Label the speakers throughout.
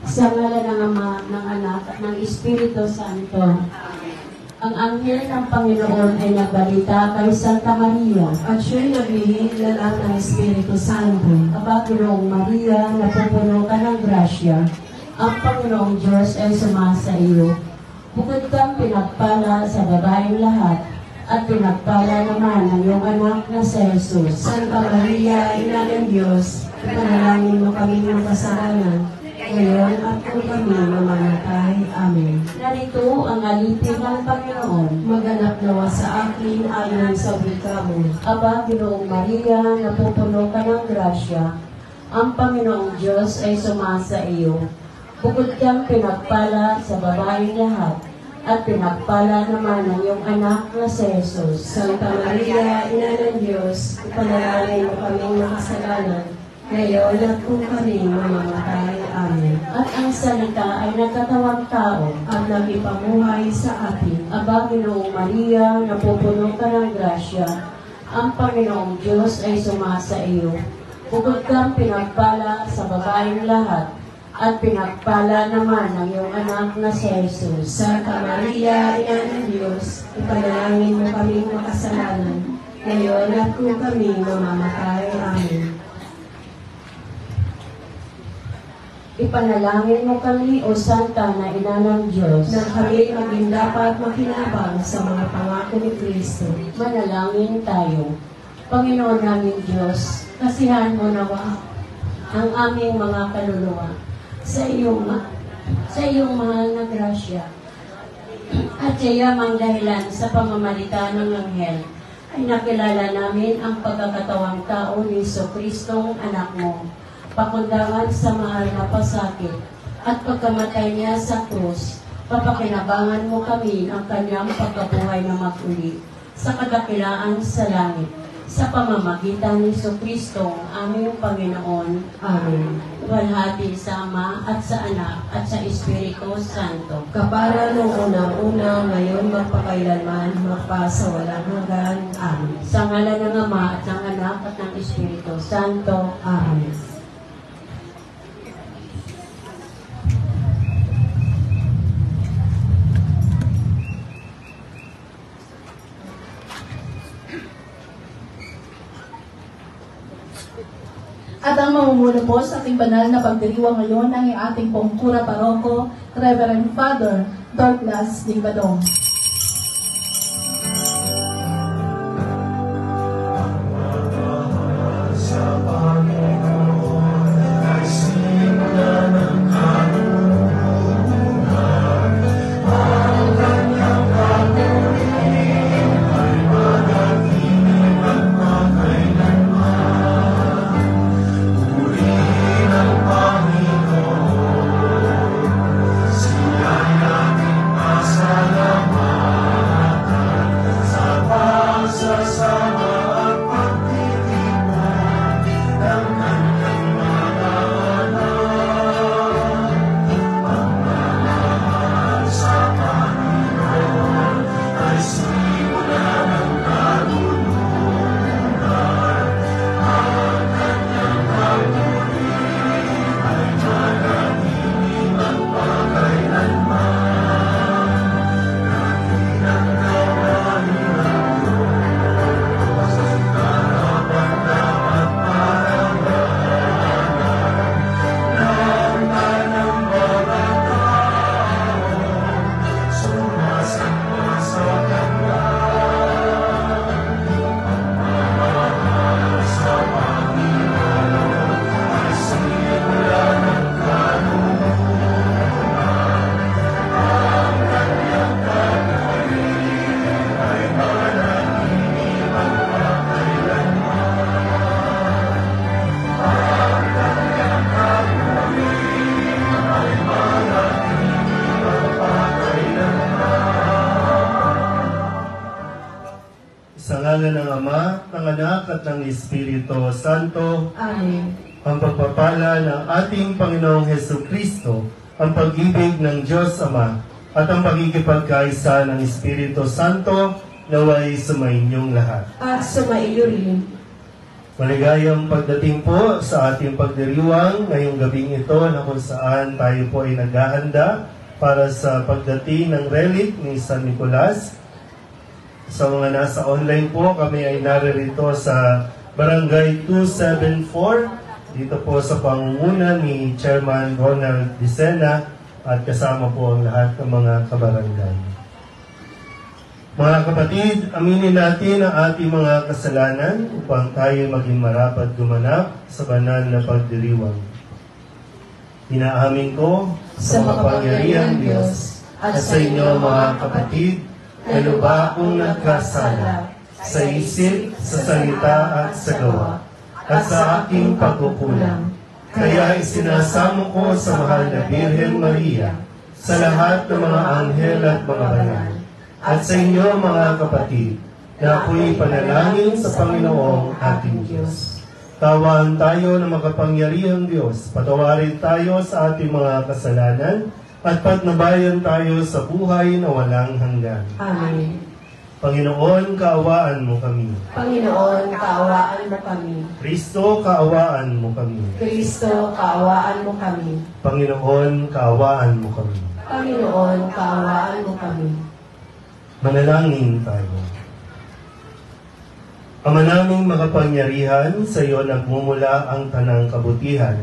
Speaker 1: Sa ngalan ng Ama, ng Anak, at ng Espiritu Santo. Ang anghel ng Panginoon ay nagbalita kay Santa Maria
Speaker 2: at siya'y naglilinglan ng Espiritu Santo.
Speaker 1: Aba, Ginoong Maria, napupuno ka ng grasya. Ang Panginoong Diyos ay sumasa iyo. Bukod kang pinagpala sa babaeng lahat, at pinagpala naman ang iyong anak na si Jesus.
Speaker 2: Santa Maria, Ina ng Diyos, ipanalangin mo kami ng kasalanan, ngayon at kung kami mamamatay. Amen.
Speaker 1: Narito ang alipin ng Panginoon.
Speaker 2: Maganap nawa sa akin ayon sa wika mo.
Speaker 1: Aba, Ginoong Maria, napupuno ka ng grasya. Ang Panginoong Diyos ay sumasa iyo. Bukod kang pinagpala sa babaeng lahat, at pinagpala naman ang iyong anak na si Jesus.
Speaker 2: Santa Maria, Ina ng Diyos, ipanalangin mo kami ng kasalanan, ngayon at kung kami mamamatay. Amen.
Speaker 1: At ang salita ay nagkatawang tao
Speaker 2: at nagipamuhay sa atin.
Speaker 1: Aba, Ginoong Maria, napupuno ka ng grasya. Ang Panginoong Diyos ay sumasa iyo. Bukod kang pinagpala sa babaeng lahat, at pinagpala naman ang iyong anak na si Jesus.
Speaker 2: Santa Maria, Ina ng Diyos, ipanalangin mo kami ng kasalanan, ngayon at kung kami mamamatay. Amen.
Speaker 1: Ipanalangin mo kami, O Santa na Ina ng Diyos,
Speaker 2: na kami maging dapat makinabang sa mga pangako ni Kristo.
Speaker 1: Manalangin tayo. Panginoon namin Diyos, kasihan mo nawa ang aming mga kaluluwa sa iyong mahal na grasya. At siyamang dahilan sa pamamalita ng anghel, ay nakilala namin ang pagkakatawang tao ni Jesucristong anak mo, pakundangan sa mahal na pasakit, at pagkamatay niya sa krus, papakinabangan mo kami ang kanyang pagkabuhay na mag-uli sa kadakilaan sa langit, sa pamamagitan ni Jesucristo, aming Panginoon. Amen. Walhati sa Ama at sa Anak at sa Espiritu Santo.
Speaker 2: Kapara nung unang-una, ngayon magpakailanman, magpasawalang hanggan. Amen.
Speaker 1: Sa ngalan ng Ama at ng Anak at ng Espiritu Santo.
Speaker 2: Amen.
Speaker 3: At ang mamumuno po sa ating banal na pagdiriwang ngayon ay ating pong Kura Paroko, Reverend Father Douglas D. Badong.
Speaker 4: ngalan ng Ama, ng Anak, at ng Espiritu Santo.
Speaker 2: Amen.
Speaker 4: Ang pagpapala ng ating Panginoong Hesukristo, ang pag-ibig ng Diyos Ama, at ang pagkikipagkaisa ng Espiritu Santo, naway sumainyong lahat.
Speaker 2: At sumaiyo rin.
Speaker 4: Maligayang pagdating po sa ating pagdiriwang ngayong gabing ito na kung saan tayo po ay naghahanda para sa pagdating ng relic ni San Nicolas. Sa mga nasa online po, kami ay naririto sa Barangay 274, dito po sa pangunguna ni Chairman Ronald Dicena at kasama po ang lahat ng mga kabarangay. Mga kapatid, aminin natin ang ating mga kasalanan upang tayo maging marapat gumanap sa banal na pagdiriwang. Inaamin ko sa makapangyarihang Diyos at sa inyo mga kapatid na lubha akong nagkasala sa isip, sa salita at sa gawa at sa aking pagkukulang. Kaya isinasamo ko sa mahal na Birhen Maria, sa lahat ng mga anghel at mga banal, at sa inyo mga kapatid, na ako'y panalangin sa Panginoong ating Diyos. Tawaan tayo ng makapangyarihang Diyos, patawarin tayo sa ating mga kasalanan, at patnubayan tayo sa buhay na walang hanggan.
Speaker 2: Amen.
Speaker 4: Panginoon, kaawaan mo kami.
Speaker 2: Panginoon, kaawaan mo kami.
Speaker 4: Kristo, kaawaan mo kami.
Speaker 2: Kristo, kaawaan mo kami.
Speaker 4: Panginoon, kaawaan mo kami.
Speaker 2: Panginoon, kaawaan mo kami.
Speaker 4: Manalangin tayo. Ama naming makapangyarihan, sa iyo nagmumula ang tanang kabutihan.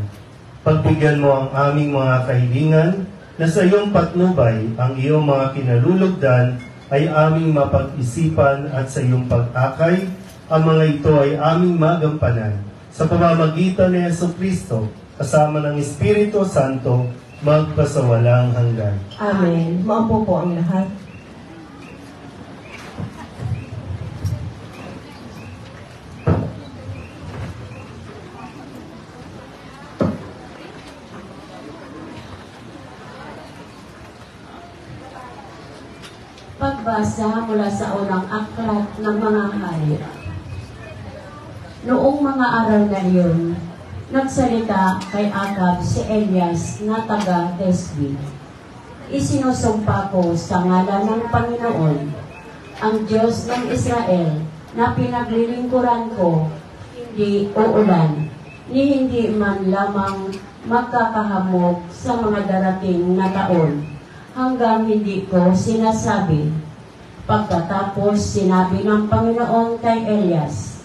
Speaker 4: Pagbigyan mo ang aming mga kahilingan, na sa iyong patnubay ang iyong mga kinalulugdan ay aming mapag-isipan at sa iyong pag-akay, ang mga ito ay aming magampanan. Sa pamamagitan ni Jesucristo, kasama ng Espiritu Santo, magpasawalang hanggan.
Speaker 2: Amen. Maupo po ang lahat.
Speaker 1: Pagbasa mula sa unang aklat ng mga hari. Noong mga araw na iyon, nagsalita kay Agab si Elias na taga Tesbi. Isinusumpa ko sa ngalan ng Panginoon, ang Diyos ng Israel, na pinaglilingkuran ko, hindi uulan, ni hindi man lamang magkakahamog sa mga darating na taon, hanggang hindi ko sinasabi. Pagkatapos sinabi ng Panginoon kay Elias,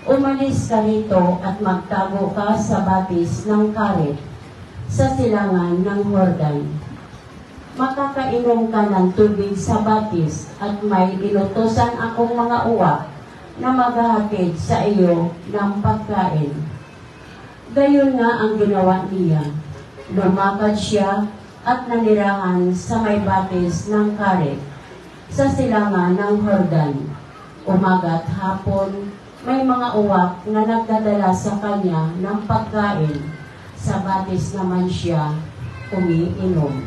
Speaker 1: umalis ka rito at magtago ka sa batis ng Karet, sa silangan ng Jordan. Makakainom ka ng tubig sa batis at may inutusan akong mga uwak na maghahatid sa iyo ng pagkain. Gayon nga ang ginawa niya. Lumakad siya at nanirahan sa may batis ng Karet, sa silangan ng Jordan. Umaga't hapon, may mga uwak na nagdadala sa kanya ng pagkain. Sa batis naman siya umiinom.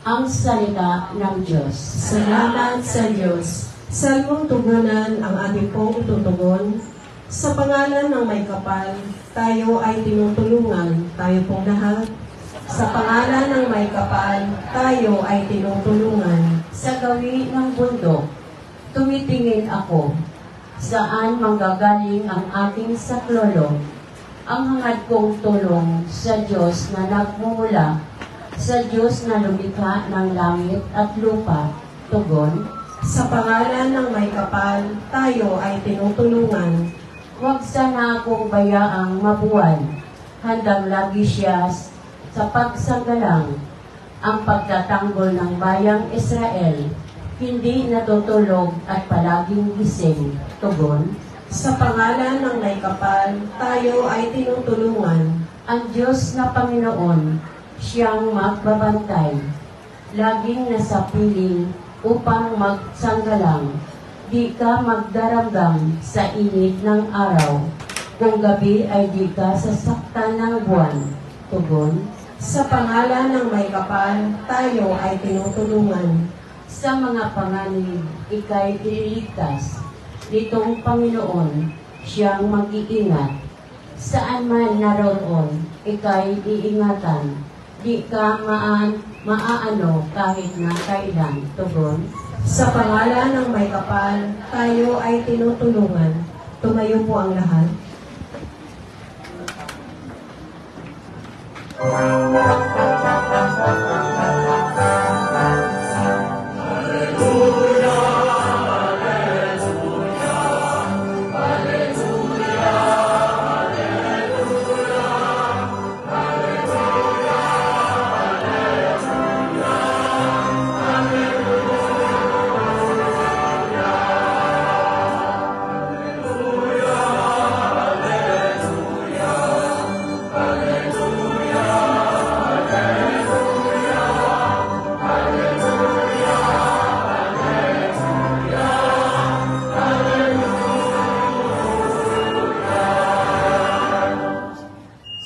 Speaker 1: Ang salita ng Diyos.
Speaker 2: Salamat sa Diyos. Sa iyong tugunan ang aming pong tutugon. Sa pangalan ng may kapal, tayo ay tinutulungan, tayo pong lahat. Sa pangalan ng may kapal, tayo ay tinutulungan.
Speaker 1: Sa gawi ng bundok, tumitingin ako, saan manggagaling ang ating saklolo, ang hangad kong tulong sa Diyos na nagmumula, sa Diyos na lumikha ng langit at lupa. Tugon,
Speaker 2: sa pangalan ng may kapal, tayo ay tinutulungan.
Speaker 1: huwag sana akong bayaang mabuwal, handang lagi siya sa pagsagalang. Ang pagtatanggol ng bayang Israel, hindi natutulog at palaging gising. Tugon,
Speaker 2: sa pangalan ng may kapal, tayo ay tinutulungan.
Speaker 1: ang Diyos na Panginoon, siyang magbabantay, laging nasa piling upang magsanggalang. Di ka magdaramdam sa init ng araw, kung gabi ay di ka sasaktan ng buwan. Tugon,
Speaker 2: Sa pangalan ng may kapal, tayo ay tinutulungan.
Speaker 1: sa mga panganib, ika'y ililigtas. Nitong Panginoon, siyang mag-iingat. Saan man naroon, ika'y iingatan. Di ka maaano kahit na kailan. Tugon,
Speaker 2: Sa pangalan ng may kapal, tayo ay tinutulungan. Tumayo po ang lahat.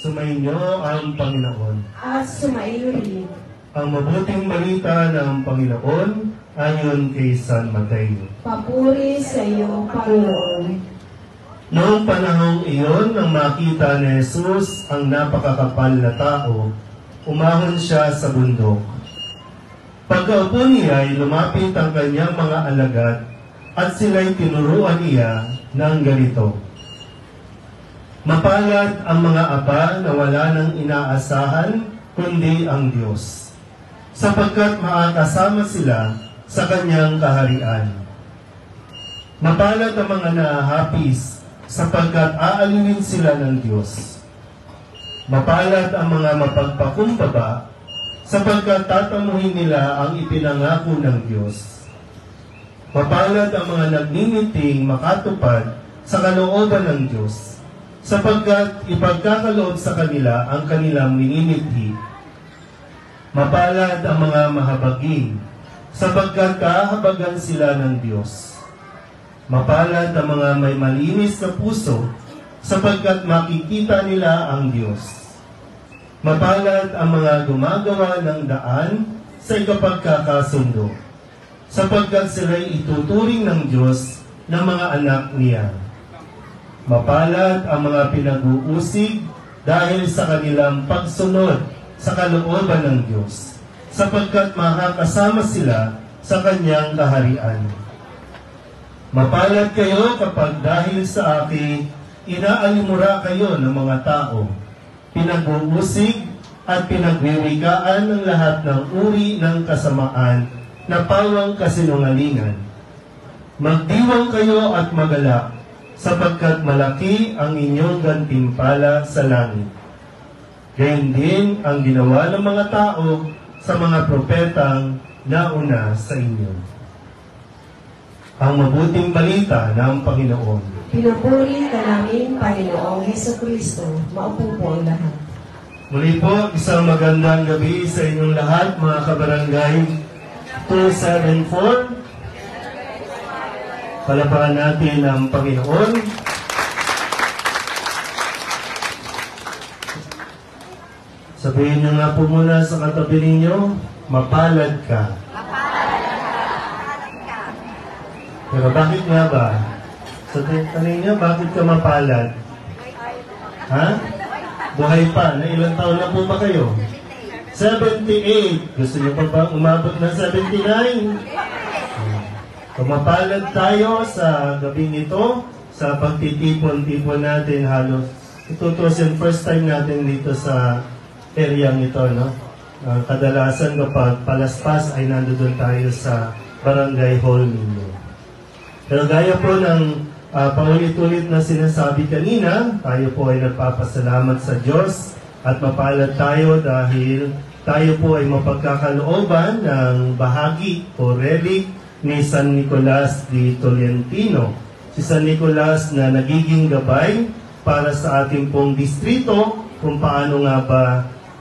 Speaker 4: Sumainyo ang Panginoon.
Speaker 2: At sumaiyo rin.
Speaker 4: Ang mabuting balita ng Panginoon ayon kay San Mateo.
Speaker 2: Papuri sa iyo, Panginoon.
Speaker 4: Noong panahong iyon, nang makita ni Jesus ang napakakapal na tao, umahon siya sa bundok. Pagkaupo niya ay lumapit ang kanyang mga alagad at sila'y tinuruan niya ng ganito. Mapalad ang mga aba na wala nang inaasahan kundi ang Diyos, sapagkat makakasama sila sa kanyang kaharian. Mapalad ang mga nahahapis, sapagkat aalinin sila ng Diyos. Mapalad ang mga mapagpakumbaba, sapagkat tatamuhin nila ang ipinangako ng Diyos. Mapalad ang mga nagningiting makatupad sa kalooban ng Diyos, sapagkat ipagkakaloob sa kanila ang kanilang minimithi. Mapalad ang mga mahabagin, sapagkat kahabagan sila ng Diyos. Mapalad ang mga may malinis na puso, sapagkat makikita nila ang Diyos. Mapalad ang mga gumagawa ng daan sa ikapagkakasundo, sapagkat sila'y ituturing ng Diyos ng mga anak niya. Mapalad ang mga pinag-uusig dahil sa kanilang pagsunod sa kalooban ng Diyos, sapagkat makakasama sila sa kanyang kaharian. Mapalad kayo kapag dahil sa akin, inaalimura kayo ng mga tao, pinag-uusig at pinagwiwigaan ng lahat ng uri ng kasamaan na pawang kasinungalingan. Magdiwang kayo at magalak, sapagkat malaki ang inyong gantimpala sa langit. Gayon din ang ginawa ng mga tao sa mga propetang nauna sa inyo. Ang mabuting balita ng Panginoon.
Speaker 2: Pinupuri ka namin, Panginoong Hesukristo. Maupo po ang lahat.
Speaker 4: Muli po, isang magandang gabi sa inyong lahat, mga kabarangay 274. Palapakan natin ang Panginoon. Sabihin niyo nga po muna sa katabi ninyo, mapalad ka. Pero bakit nga ba? Sabihin niyo, bakit ka mapalad? Ha? Buhay pa. Na ilang taon na po ba kayo? 78. Gusto niyo pa ba umabot ng 79? Mapalad tayo sa gabing ito, sa pagtitipon-tipon natin halos. Ito yung first time natin dito sa areang ito, no? Kadalasan kapag palaspas ay nandoon tayo sa barangay hall ninyo. Pero gaya po ng paulit-ulit na sinasabi kanina, tayo po ay nagpapasalamat sa Diyos at mapalad tayo dahil tayo po ay mapagkakalooban ng bahagi o relic ni San Nicolas de Tolentino. Si San Nicolas na nagiging gabay para sa ating pong distrito kung paano nga ba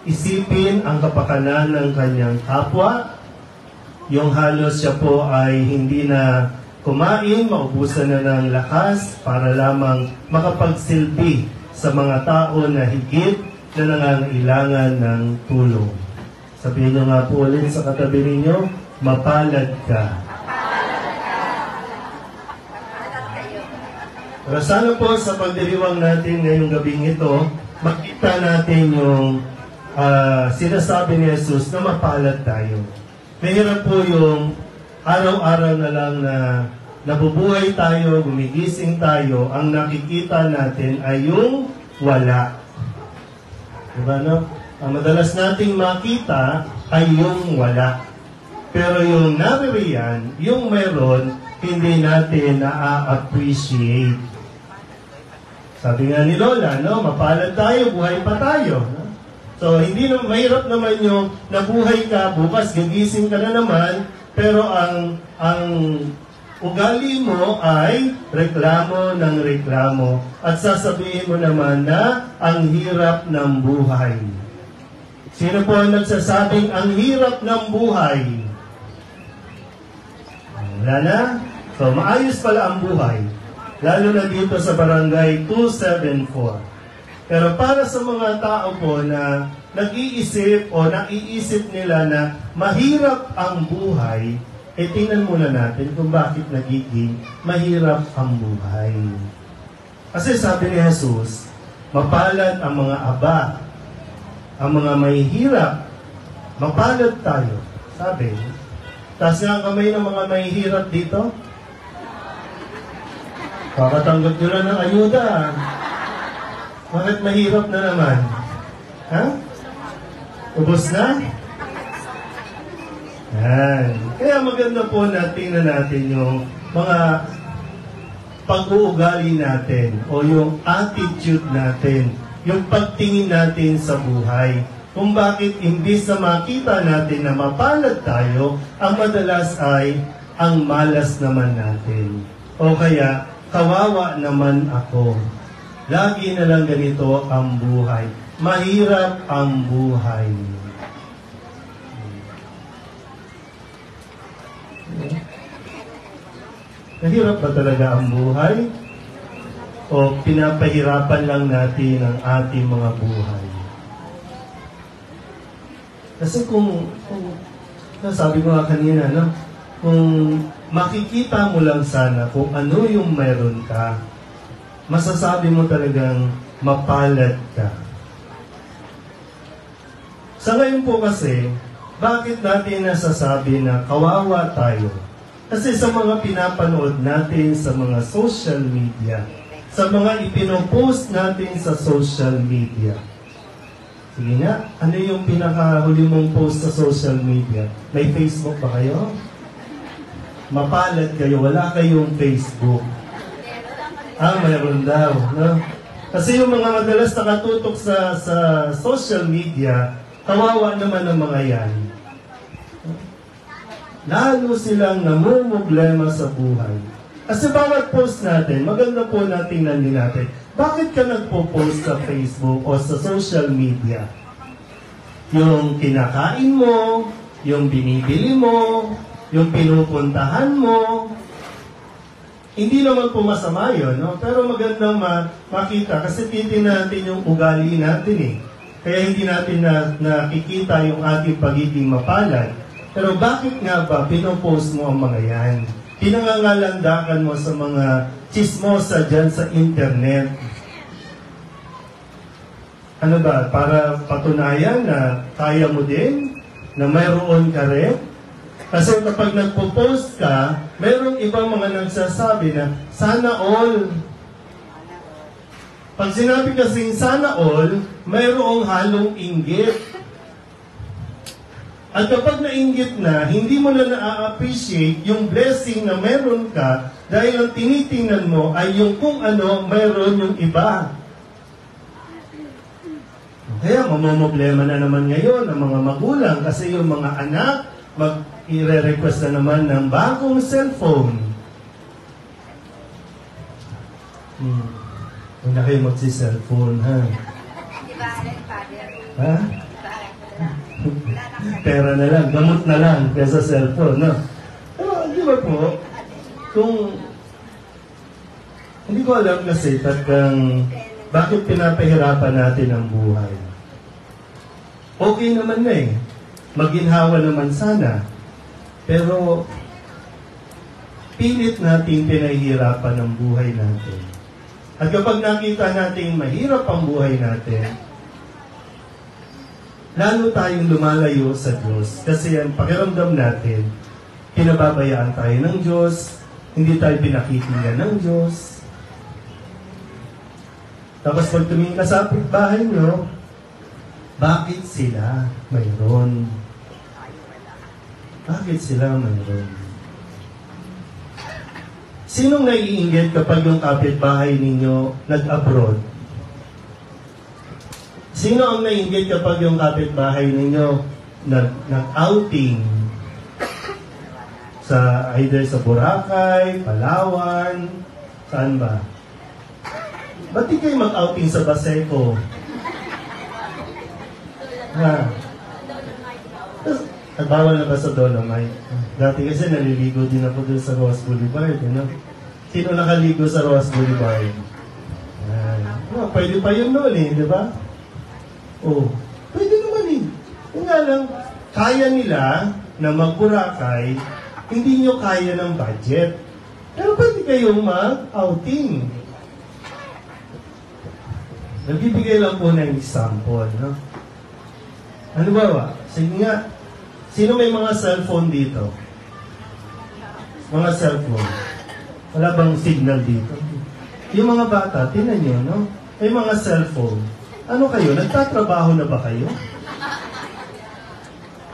Speaker 4: isipin ang kapakanan ng kanyang kapwa. Yung halos siya po ay hindi na kumain, maubusan na ng lakas para lamang makapagsilbi sa mga tao na higit na nangangailangan ng tulong. Sabihin nyo nga po ulit sa katabi ninyo, mapalad ka. Pero sana po sa pagdiriwang natin ngayong gabing ito, makita natin yung sinasabi ni Jesus na mapalad tayo. Mahirap po yung araw-araw na lang na nabubuhay tayo, gumigising tayo, ang nakikita natin ay yung wala. Diba, no? Ang madalas nating makita ay yung wala. Pero yung naririyan, yung meron, hindi natin na-appreciate. Sabi nga ni Lola, no? Mapalad tayo, buhay pa tayo. No? So, hindi na, mahirap naman yung nabuhay ka, bukas gigising ka na naman, pero ang ugali mo ay reklamo ng reklamo at sasabihin mo naman na ang hirap ng buhay. Sino po ang nagsasabing ang hirap ng buhay? Wala na? So, maayos pala ang buhay. Lalo na dito sa Barangay 274. Pero para sa mga tao po na nag-iisip o naiisip nila na mahirap ang buhay, tingnan muna natin kung bakit nagiging mahirap ang buhay. Kasi sabi ni Jesus, mapalad ang mga aba, ang mga mahihirap, mapalad tayo. Sabi, taas nga ang kamay ng mga mahihirap dito. Kakatanggap nyo lang ng ayuda. Bakit mahirap na naman? Ha? Ubos na? Yan. Kaya maganda po na tingnan natin yung mga pag-uugali natin o yung attitude natin, yung pagtingin natin sa buhay. Kung bakit imbis na makita natin na mapalad tayo, ang madalas ay ang malas naman natin. O kaya, kawawa naman ako. Lagi na lang ganito ang buhay. Mahirap ang buhay. Mahirap ba talaga ang buhay? O pinapahirapan lang natin ang ating mga buhay? Kasi kung sabi ko nga kanina, no? Kung makikita mo lang sana kung ano yung meron ka, masasabi mo talagang mapalad ka. Sa ngayon po kasi, bakit natin nasasabi na kawawa tayo? Kasi sa mga pinapanood natin sa mga social media, sa mga ipinopost natin sa social media. Sige nga, ano yung pinakahuli mong post sa social media? May Facebook ba kayo? Mapalad kayo, wala kayong Facebook. Mayroon daw. No? Kasi yung mga madalas nakatutok sa social media, kawawa naman ang mga yan. Lalo silang namumblema sa buhay. Kasi bawat post natin, maganda po natin tingnan natin, bakit ka nagpo-post sa Facebook o sa social media? Yung kinakain mo, yung binibili mo, yung pinupuntahan mo, hindi naman po masama yun, no? Pero magandang makita kasi titignan natin yung ugali natin eh. Kaya hindi natin nakikita yung ating pagiging mapalad. Pero bakit nga ba pinopost mo ang mga yan? Pinangangalandakan mo sa mga chismosa dyan sa internet. Ano ba? Para patunayan na kaya mo din? Na mayroon ka rin? Kasi kapag nagpo-post ka, mayroong ibang mga nagsasabi na, sana all. Pag sinabi kasing sana all, mayroong halong inggit. At kapag nainggit na, hindi mo na na-appreciate yung blessing na meron ka dahil ang tinitingnan mo ay yung kung ano meron yung iba. Kaya mamamblema na naman ngayon ang mga magulang kasi yung mga anak i-request na naman ng bagong cellphone. Huwag na kayo magsi-cellphone, ha? Ha? Pera na lang, gamot na lang kaysa cellphone, no? Pero, di ba po, kung hindi ko alam kasi bakit pinapahirapan natin ang buhay. Okay naman na eh. Maginhawa naman sana. Pero, pilit natin pinahihirapan ang buhay natin. At kapag nakita natin mahirap ang buhay natin, lalo tayong lumalayo sa Diyos. Kasi ang pakiramdam natin, pinababayaan tayo ng Diyos, Hindi tayo pinakikinggan ng Diyos. Tapos pag tumingin ka sa bahay nyo, bakit sila mayroon? Bakit sila mayroon? Sinong naiinggit kapag yung kapitbahay ninyo nag-abroad? Sino ang naiinggit kapag yung kapitbahay ninyo nag-outing? Sa either sa Boracay, Palawan, saan ba? Ba't di kayo mag-outing sa Baseco? Ha? Nagbawal na ba sa Dolomite? Dati kasi naliligo din ako dun sa Ross Boulevard. Ano? Sino nakaligo sa Ross Boulevard? Pwede pa yun noon eh, di ba? Oh, pwede naman eh. Kung nga lang, kaya nila na mag-Boracay, hindi nyo kaya ng budget. Pero pwede kayong mag-outing. Nagbibigay lang po ng example, no? Ano ba? Sige nga, sino may mga cellphone dito? Mga cellphone. Wala bang signal dito? Yung mga bata, tinan nyo, no? May mga cellphone. Ano kayo? Nagtatrabaho na ba kayo?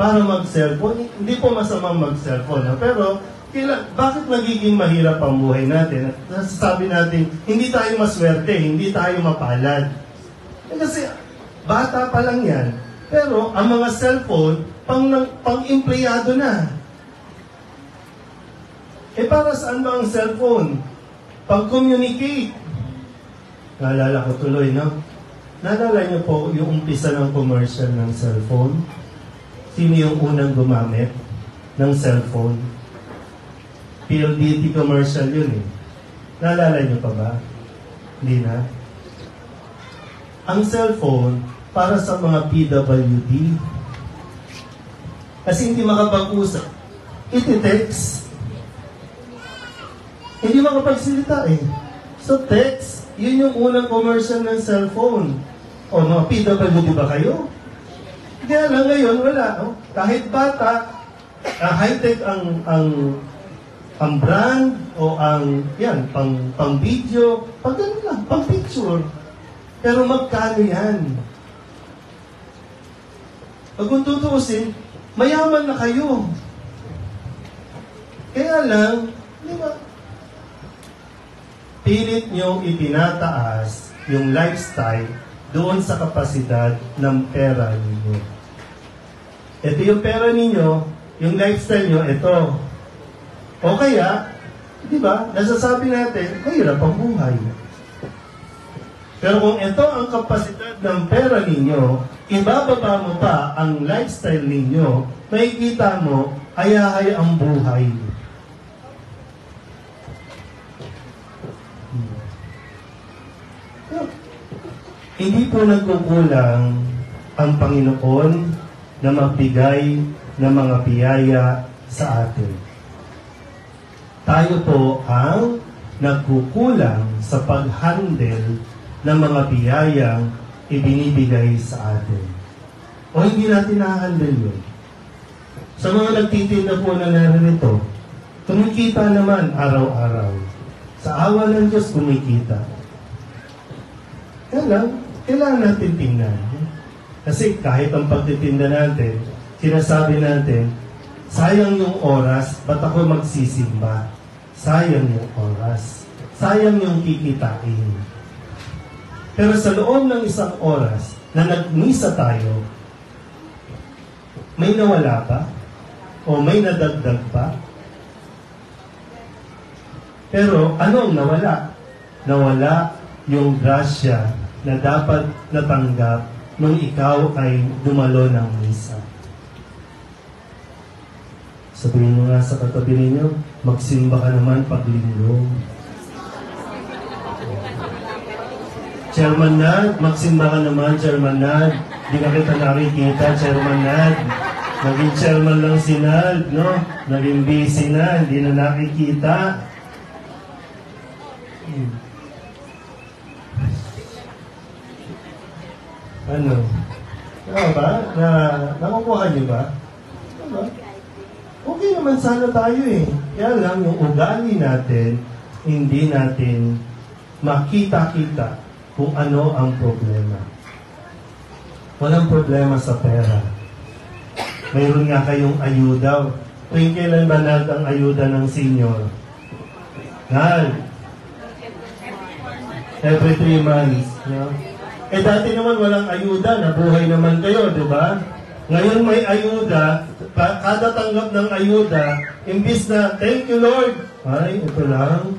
Speaker 4: Para mag-cellphone? Hindi po masamang mag-cellphone, no? Pero, bakit nagiging mahirap ang buhay natin? At sabi natin, hindi tayo maswerte, hindi tayo mapalad. Kasi, bata pa lang yan. Pero, ang mga cellphone, pang-empleyado na. Para saan ba ang cellphone? Pang-communicate. Naalala ko tuloy, no? Naalala niyo po yung umpisa ng commercial ng cellphone? Sino yung unang gumamit ng cellphone? PLDT commercial yun eh. Naalala niyo pa ba? Hindi na. Ang cellphone, para sa mga PWD. Kasi hindi makapag-usap. Iti-text. Hindi makapagsalita eh. So text, yun yung unang commercial ng cellphone. O mga PWD ba kayo? Kaya lang ngayon, wala. No? Kahit bata, high-tech ang brand o ang, yan, pang video, pang ganun lang, pang picture. Pero magkano yan? Pag kung tutuusin, mayaman na kayo. Kaya lang, di ba? Pilit niyong itinataas yung lifestyle doon sa kapasidad ng pera ninyo. Ito yung pera ninyo, yung lifestyle nyo, ito. O kaya, di ba, nasasabi natin, mahirap ang buhay. Pero kung ito ang kapasidad ng pera ninyo, ibababa mo pa ang lifestyle ninyo, makikita mo, ayahay ang buhay. Hindi po nagkukulang ang Panginoon na magbigay ng mga biyaya sa atin. Tayo po ang nagkukulang sa pag-handle ng mga biyayang ibinibigay sa atin. O hindi natin na-handle yun. Sa mga nagtitinda po na narito, kumikita naman araw-araw. Sa awa ng Diyos, kumikita. Kaya lang, kailangan natin tingnan. Kasi kahit ang pagtitinda natin, sinasabi natin, sayang yung oras, ba't ako magsisimba? Sayang yung oras. Sayang yung kikitain. Pero sa loob ng isang oras na nagmisa tayo, may nawala pa? O may nadagdag pa? Pero anong nawala? Nawala yung grasya na dapat natanggap nung ikaw ay dumalo ng misa. Sabihin mo nga sa katabi ninyo, magsimba ka naman paglinggo. Chairman Nad, magsimba ka naman, Chairman Nad. Di ka kita nakikita, Chairman Nad. Naging chairman lang si Nad, no? Naging busy na, hindi na nakikita. Ano? Ano ba? Nakukuha niyo ba? Ano? Okay naman sana tayo eh. Kaya lang, yung ugali natin, hindi natin makita-kita kung ano ang problema. Walang problema sa pera. Mayroon nga kayong ayuda. Tuwing kailan ba ang ayuda ng senior? Every 3 months. No? Dati naman walang ayuda, nabuhay naman kayo, di ba? Ngayon may ayuda, kada tanggap ng ayuda, imbis na, thank you Lord, ay, ito lang.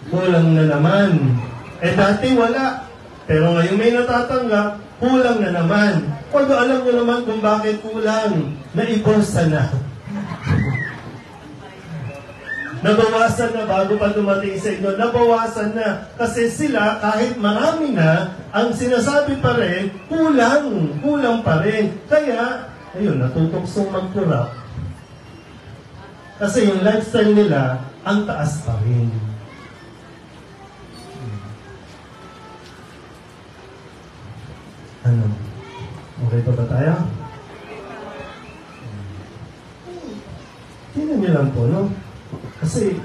Speaker 4: Kulang na naman. Dati wala. Pero ngayon may natatanggap, kulang na naman. Pag alam nyo naman kung bakit kulang, naiborsa na. Nabawasan na bago pa dumating sa inyo. Nabawasan na. Kasi sila, kahit marami na, ang sinasabi pa rin, kulang. Kulang pa rin. Kaya, ayun, natutuksong mag-corrupt. Kasi yung lifestyle nila, ang taas pa rin. Ano? Okay pa ba tayo? Tingnan niyo lang po, no? Kasi,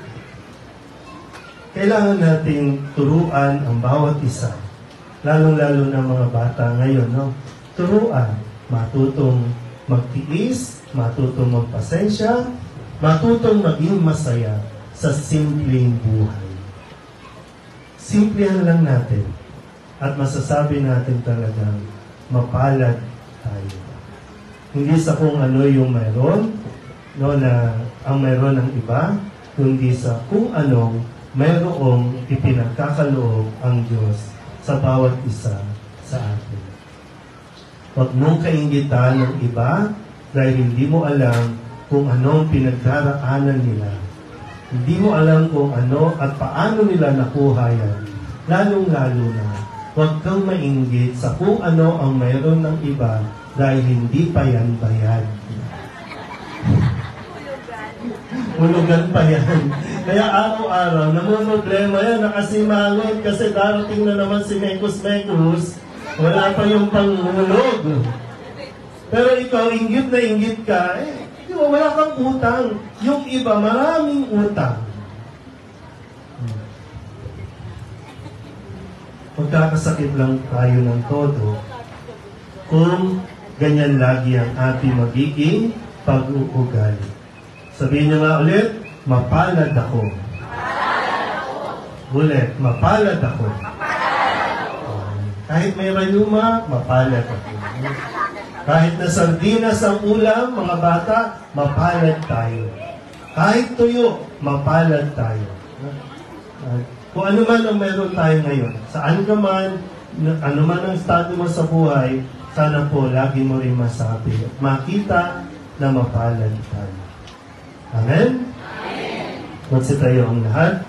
Speaker 4: kailangan nating turuan ang bawat isa. Lalong-lalo na mga bata ngayon, no? Turuan. Matutong magtiis, matutong magpasensya, matutong maging masaya sa simpleng buhay. Simplihan lang natin. At masasabi natin talagang mapalad tayo. Hindi sa kung ano yung mayroon, no, na ang mayroon ng iba, kundi sa kung anong mayroong ipinagkakaloob ang Diyos sa bawat isa sa atin. Huwag mong kainggitan ng iba dahil hindi mo alam kung anong pinagdaraanan nila. Hindi mo alam kung ano at paano nila nakuha yan. Lalong-lalo na, huwag kang mainggit sa kung ano ang mayroon ng iba dahil hindi pa yan bayad. Hulugan pa yan. Kaya araw-araw, namumroblema yan, nakasimangot kasi darating na naman si Mekus-Mekus, wala pa yung panghulog. Pero ikaw, inggit na inggit ka, wala kang utang. Yung iba, maraming utang. Magkakasakit lang tayo ng todo kung ganyan lagi ang ating magiging pag-uugali. Sabihin niyo nga ulit, mapalad ako. Ulit, mapalad ako. Kahit may rayuma, mapalad ako. Kahit na sardinas ang ulam, mga bata, mapalad tayo. Kahit tuyo, mapalad tayo. Kung ano man ang meron tayo ngayon, saan ka man, ano man ang estado mo sa buhay, sana po lagi mo rin masabi at makita na mapalad tayo. Amen? Amen. Magsi tayo ang lahat.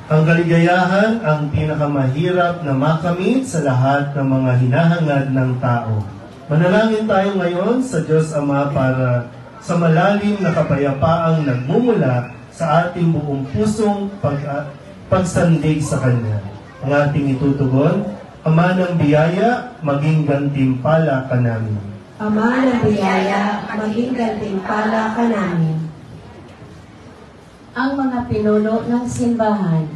Speaker 4: Ang kaligayahan ang pinakamahirap na makamit sa lahat ng mga hinahangad ng tao. Manalangin tayo ngayon sa Diyos Ama para sa malalim na kapayapaang nagmumula sa ating buong pusong pagsandig sa Kanya. Ang ating itutugon, Ama ng biyaya, maging gantimpala ka namin.
Speaker 2: Ama ng biyaya, maging gantimpala ka namin.
Speaker 1: Ang mga pinuno ng simbahan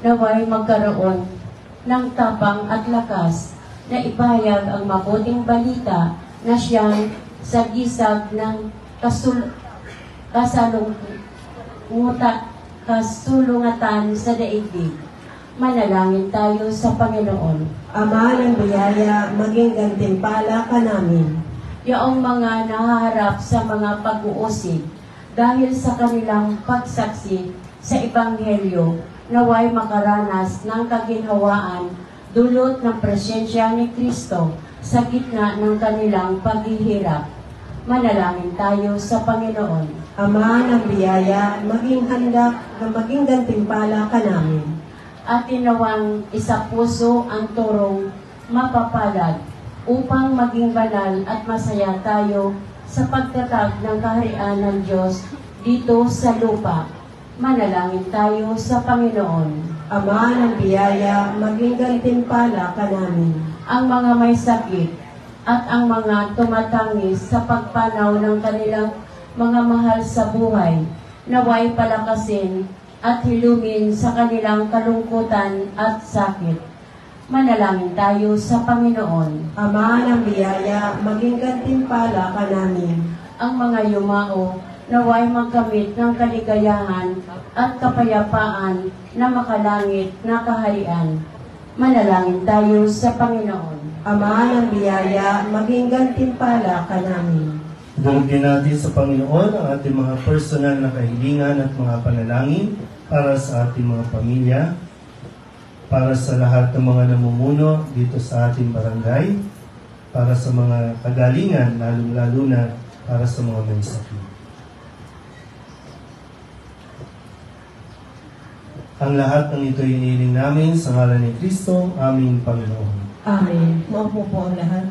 Speaker 1: naway magkaroon ng tapang at lakas na ipahayag ang mabuting balita na siyang sagisag ng kasulungatan sa daigdig. Manalangin tayo sa Panginoon.
Speaker 2: Ama ng biyaya, maging gantimpala ka namin.
Speaker 1: Yaong mga nahaharap sa mga pag-uusig dahil sa kanilang pagsaksi sa Ebanghelyo, naway makaranas ng kaginhawaan dulot ng presensya ni Kristo sa gitna ng kanilang paghihirap. Manalangin tayo sa Panginoon.
Speaker 2: Ama ng biyaya, maging handa na maging gantimpala ka namin.
Speaker 1: At tinawang isa puso ang turong mapapalad upang maging banal at masaya tayo sa pagtatag ng kaharian ng Diyos dito sa lupa. Manalangin tayo sa Panginoon.
Speaker 2: Ama ng biyaya, maging gantimpala ka namin.
Speaker 1: Ang mga may sakit, at ang mga tumatangis sa pagpanaw ng kanilang mga mahal sa buhay, naway palakasin at hilumin sa kanilang kalungkutan at sakit. Manalangin tayo sa Panginoon.
Speaker 2: Ama ng biyaya, maging gantimpala ka namin.
Speaker 1: Ang mga yumao, naway magkamit ng kaligayahan at kapayapaan na makalangit na kaharian. Manalangin tayo sa Panginoon.
Speaker 2: Ama ng biyaya, maging gantimpala ka namin.
Speaker 4: Dalugin natin sa Panginoon ang ating mga personal na kahilingan at mga panalangin para sa ating mga pamilya, para sa lahat ng mga namumuno dito sa ating barangay, para sa mga kagalingan, lalo na para sa mga may sakit. Ang lahat ng ito iniling namin sa ngalan ni Kristo, aming Panginoon.
Speaker 2: Amen. Maupo po ang lahat.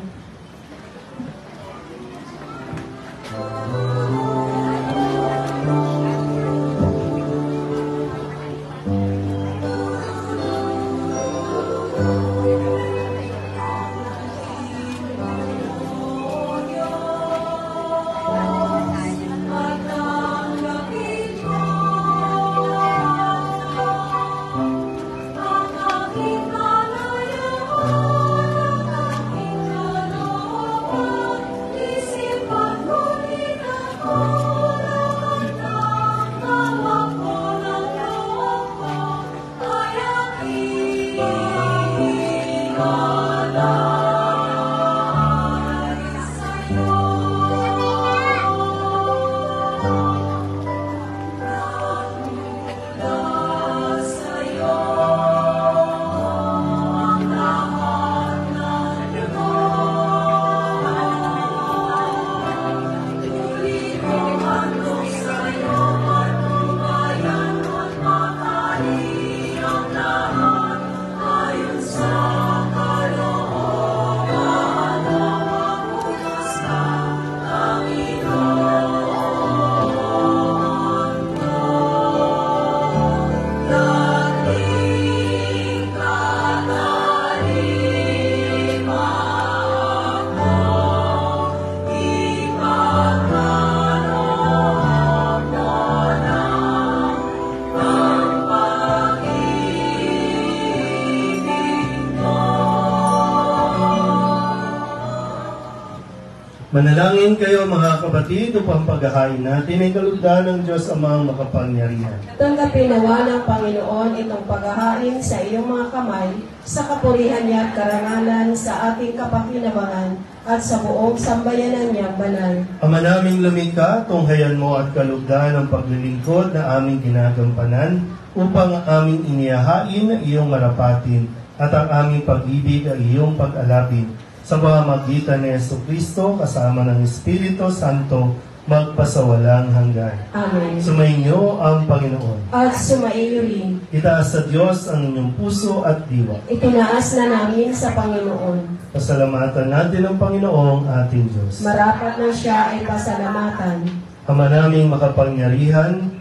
Speaker 4: Manalangin kayo mga kapatid upang paghahain natin ay kalugdan ng Diyos Amang makapangyarihan.
Speaker 2: Tanggapin nawa ng Panginoon itong paghahain sa iyong mga kamay sa kapurihan niya at karangalan sa ating kapakinabangan at sa buong sambayanan niyang banal.
Speaker 4: Ama naming lumikha, tunghayan mo at kalugdan ang paglilingkod na aming ginagampanan upang ang aming inihahain ay iyong marapatin at ang aming pag-ibig ay iyong pag-alapin. Sa pamamagitan ni Jesucristo kasama ng Espiritu Santo, magpasawalang hanggan.
Speaker 2: Amen.
Speaker 4: Sumainyo ang Panginoon.
Speaker 2: At sumaiyo rin.
Speaker 4: Itaas sa Diyos ang inyong puso at diwa.
Speaker 2: Itinaas na namin sa Panginoon.
Speaker 4: Pasalamatan natin ang Panginoong ating Diyos.
Speaker 2: Marapat na siya ay pasalamatan.
Speaker 4: Ama naming makapangyarihan,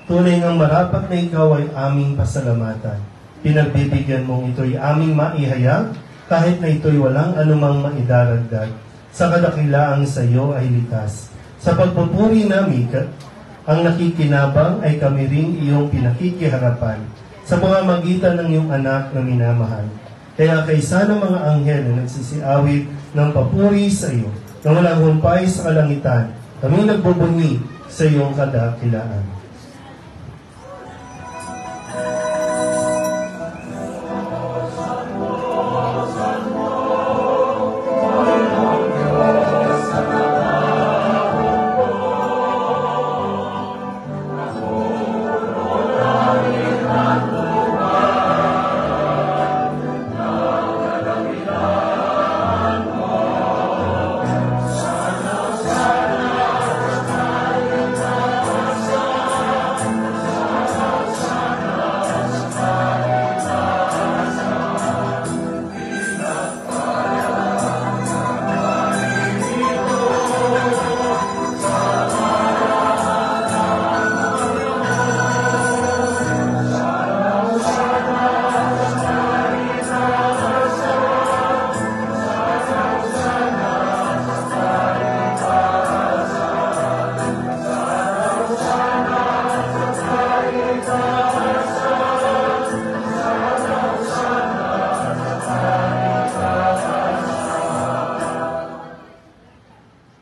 Speaker 4: tunay ng marapat na ikaw ay aming pasalamatan. Pinagbibigyan mong ito'y aming maihayag, kahit na ito'y walang anumang maidaragdag, sa kadakilaang sa iyo ay likas. Sa pagpupuri namin, ang nakikinabang ay kami ring iyong pinakikiharapan sa pamamagitan ng iyong anak na minamahal. Kaya kaysa ng mga anghel na nagsisiawit ng papuri sa iyo, na walang humpay sa kalangitan, kami nagbubunyi sa iyong kadakilaan.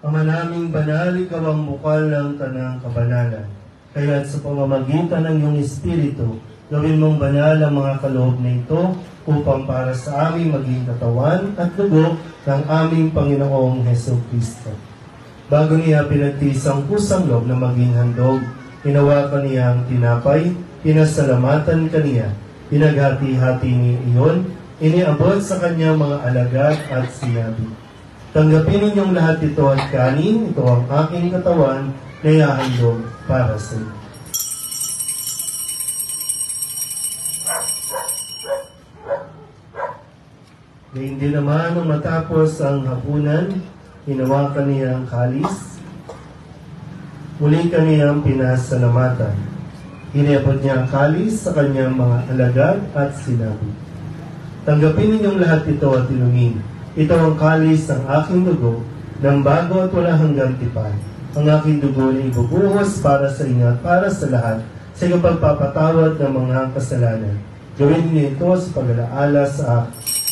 Speaker 4: Ama naming banal, ikaw ang bukal ng tanang kabanalan. Kaya't sa pamamagitan ng iyong Espiritu, gawin mong banal ang mga kaloob na ito upang para sa aming maging katawan at dugo ng aming Panginoong Hesukristo. Bago niya pinagtiis ang kusang loob na maging handog, hinawakan niya ang tinapay, pinasalamatan kaniya, pinaghati-hati niya iyon, iniabot sa kanyang mga alagad at sinabi, "Tanggapin ninyong lahat ito at kanin, ito ang aking katawan na ihahandog para sa inyo." Gayun din naman nung matapos ang hapunan, hinawakan niya ang kalis, muli kaniyang pinasalamatan. Iniabot niya ang kalis sa kanyang mga alagad at sinabi, "Tanggapin ninyong lahat ito at inumin. Ito ang kalis ng aking dugo, ng bago at wala hanggang tipan. Ang aking dugo na ibubuhos para sa inyo at para sa lahat sa pagpapatawad ng mga kasalanan. Gawin niyo ito sa pag-alaala sa akin."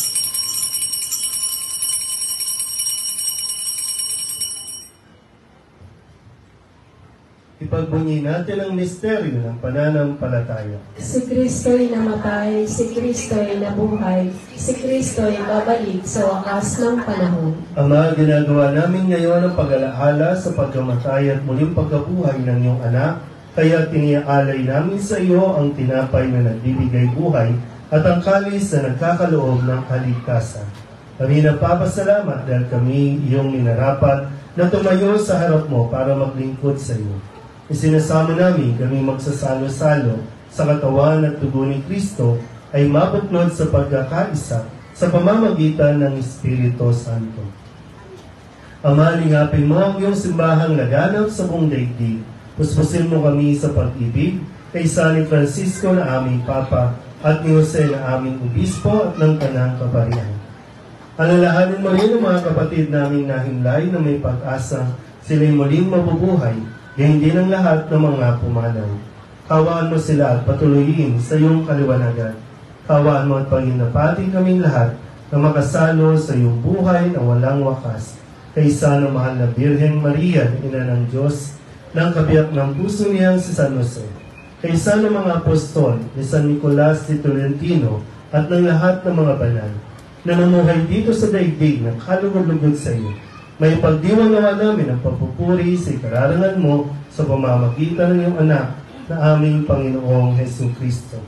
Speaker 4: Ipagbunyi natin ang misteryo ng pananampalataya.
Speaker 2: Si Kristo'y namatay, si Kristo'y nabuhay, si Kristo'y babalik sa wakas ng panahon.
Speaker 4: Ama, ginagawa namin ngayon ang pag-alaala sa pagkamatay at muling pagkabuhay ng iyong anak, kaya tiniaalay namin sa iyo ang tinapay na nagbibigay buhay at ang kalis na nagkakaloob ng kaligtasan. Kami nagpapasalamat dahil kami iyong minarapat na tumayo sa harap mo para maglingkod sa iyo. Isinasama namin kami magsasalo-salo sa katawan at dugo ni Kristo ay mabuklod sa pagkakaisa sa pamamagitan ng Espiritu Santo. Ama, lingapin mo ang iyong simbahang laganap sa buong daigdig. Puspusin mo kami sa pag-ibig kay San Francisco na aming Papa at ni Jose na aming Obispo at ng Kanang Kaparian. Alalahanin mo rin ang mga kapatid naming nahimlay na may pag-asa sila'y muling mabubuhay. Gayun din ang lahat ng mga pumanaw. Kawaan mo sila at patuloyin sa iyong kaliwanagan. Kawaan mo at panginapating kaming lahat na makasalo sa iyong buhay na walang wakas. Kaysa ng mahal na Birhen Maria, Ina ng Diyos, ng kabiyak ng puso niyang si San Jose. Kaysa ng mga apostol ni San Nicolas de Tolentino at ng lahat ng mga banal na namuhay dito sa daigdig ng kalugod-lugod sa iyo. May pagdiwang nawa namin ang pagpupuri sa ikararangan mo sa pamamagitan ng iyong anak na aming Panginoong Hesukristo.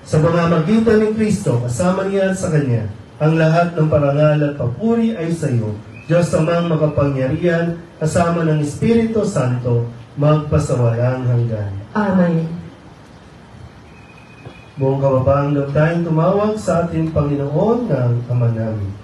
Speaker 4: Sa pamamagitan ng Kristo, kasama niya at sa Kanya, ang lahat ng parangal at papuri ay sa iyo, Diyos Amang makapangyarihan, kasama ng Espiritu Santo, magpasawalang hanggan.
Speaker 2: Amen.
Speaker 4: Buong kababaang loob tayong tumawag sa ating Panginoon ng Ama namin.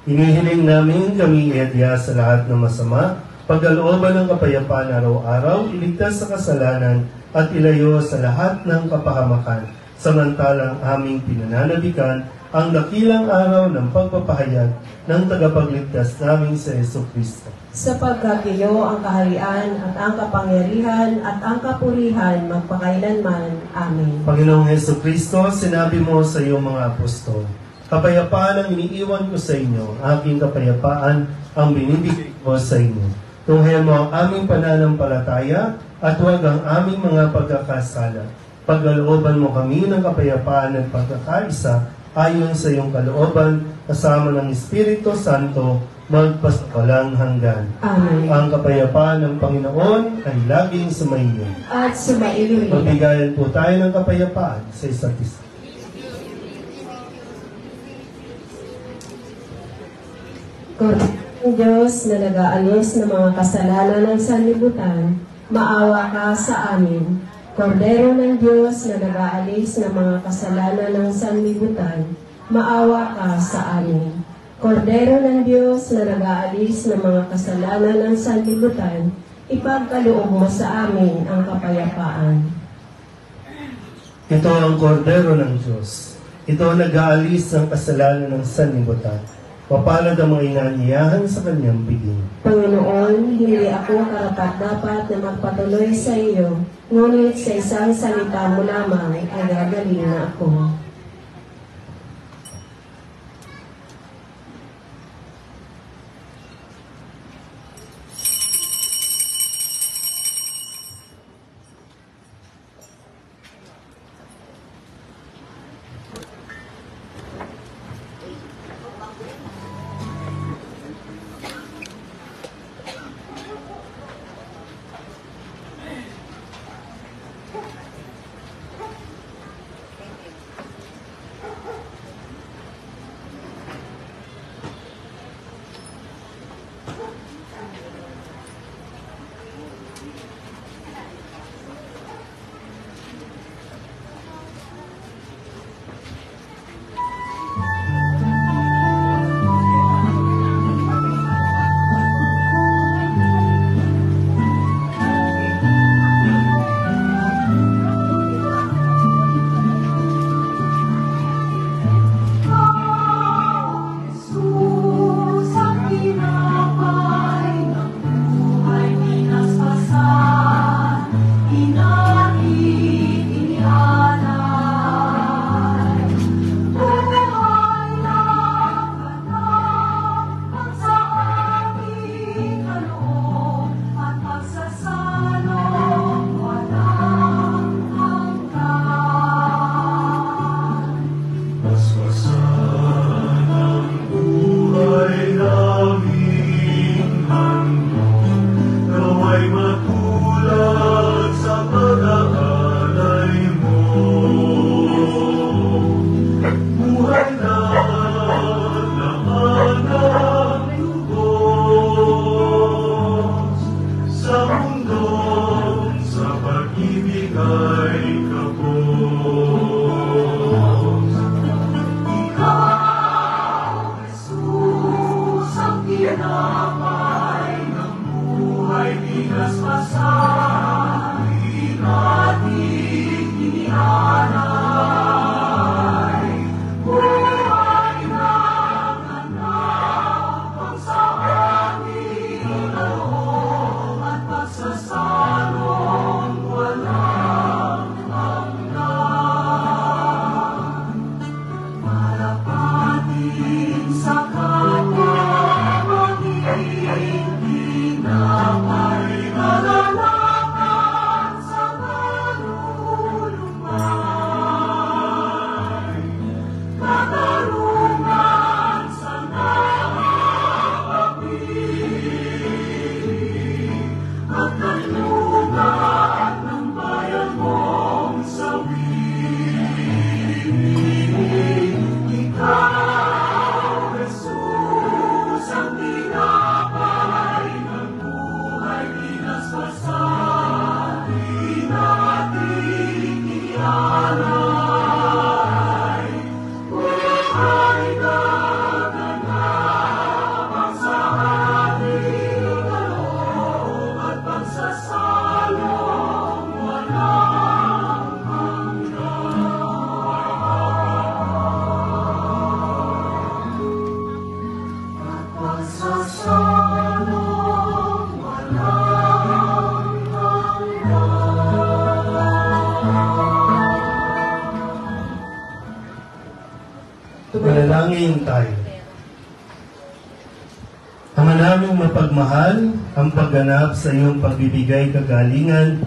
Speaker 4: Hinihiling namin kami iadya sa lahat ng masama, pagkalooban ng kapayapaan araw-araw, iligtas sa kasalanan, at ilayo sa lahat ng kapahamakan. samantalang aming pinananabikan ang dakilang araw ng pagpapahayag ng tagapagligtas naming sa Jesucristo.
Speaker 2: Sapagkat iyo ang kaharian at ang kapangyarihan at ang kapurihan magpakailanman. Amen.
Speaker 4: Panginoong Jesucristo, sinabi mo sa iyong mga apostol, kapayapaan ang iniiwan ko sa inyo, aking kapayapaan ang binibigay ko sa inyo. Tunghayan mo ang aming pananampalataya at huwag ang aming mga pagkakasala. Pagkalooban mo kami ng kapayapaan at pagkakaisa ayon sa iyong kalooban, kasama ng Espiritu Santo, magpasawalang hanggan.
Speaker 2: Amen.
Speaker 4: Ang kapayapaan ng Panginoon ay laging sumainyo.
Speaker 2: At sumaiyo rin.
Speaker 4: Magbigayan po tayo ng kapayapaan sa isa't isa.
Speaker 2: Korderoong Diyos na nag-aalis ng mga kasalanan ng sanlibutan, maawa ka sa amin. Kordero ng Diyos na nag-aalis ng mga kasalanan ng sanlibutan, maawa ka sa amin. Kordero ng Diyos na nag-aalis ng mga kasalanan ng sanlibutan, ipagkaloob mo sa amin ang kapayapaan.
Speaker 4: Ito ang kordero ng Diyos. Ito ang nag-aalis ng kasalanan ng sanlibutan. Mapalad ang mga inanyayahan sa kanyang piging.
Speaker 2: Panginoon, hindi ako karapat-dapat na magpatuloy sa iyo, ngunit sa isang salita mo lamang ay gagaling na ako.
Speaker 4: Manalangin tayo. Ama naming mapagmahal, ang pagganap sa iyong pagbibigay kagalingan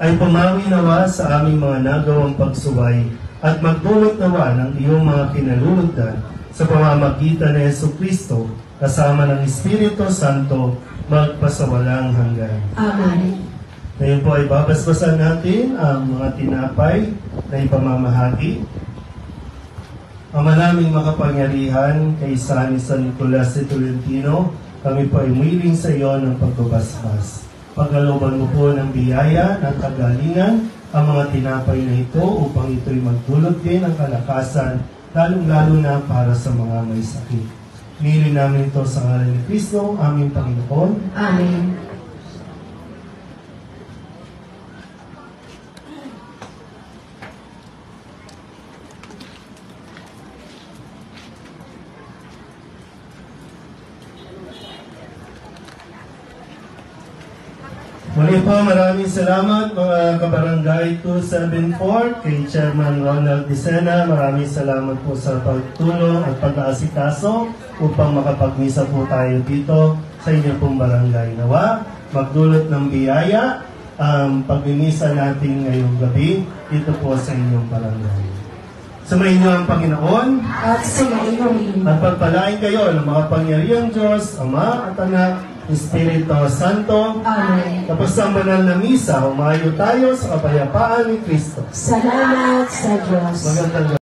Speaker 4: ay pumawi nawa sa aming mga nagawang pagsuway at magdulot nawa ng iyong mga kinalulugdan sa pamamagitan ni Jesucristo kasama ng Espiritu Santo magpasawalang hanggan.
Speaker 2: Amen.
Speaker 4: Ngayon po ay babasbasan natin ang mga tinapay na ipamamahagi. Ama naming makapangyarihan, kay San Nicolas de Tolentino, kami po ay umiling sa iyo ng pagbabasbas. Pagkalooban mo po ng biyaya, ng kagalingan, ang mga tinapay na ito upang ito'y magdulot din ng kalakasan, lalong-lalo na para sa mga may sakit. Hinihiling namin ito sa ngalan ni Kristo, aming Panginoon.
Speaker 2: Amen.
Speaker 4: Muli po, maraming salamat mga kabarangay 274, kay Chairman Ronald Dicena. Maraming salamat po sa pagtulong at pag-aasikaso upang makapagmisa po tayo dito sa inyong pong barangay. Nawa, magdulot ng biyaya ang pagmimisa natin ngayong gabi dito po sa inyong barangay. Sumayin niyo ang Panginoon
Speaker 2: At sumayin
Speaker 4: at pagpalain kayo ng makapangyarihang Diyos, Ama at Anak, Espiritu Santo.
Speaker 2: Amen.
Speaker 4: Tapos ang banal na misa, humayo tayo sa kapayapaan ni Kristo.
Speaker 2: Salamat sa Diyos.
Speaker 4: Magandang